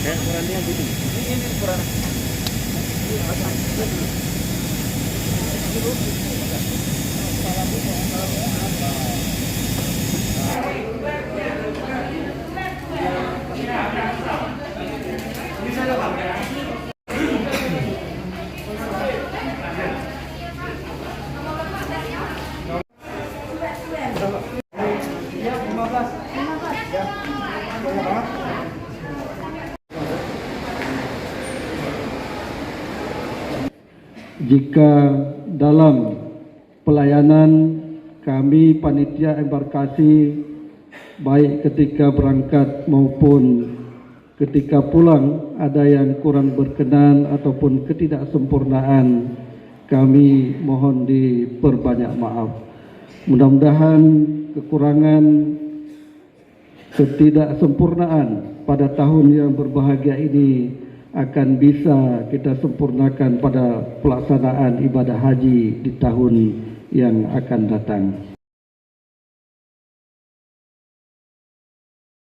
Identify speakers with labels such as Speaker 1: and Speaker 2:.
Speaker 1: Ukurannya gitu. Ini ukuran.
Speaker 2: Jika dalam pelayanan kami panitia embarkasi baik ketika berangkat maupun ketika pulang ada yang kurang berkenan ataupun ketidaksempurnaan, kami mohon diperbanyak maaf. Mudah-mudahan kekurangan ketidaksempurnaan pada tahun yang berbahagia ini akan bisa kita sempurnakan pada pelaksanaan ibadah haji di tahun yang akan datang.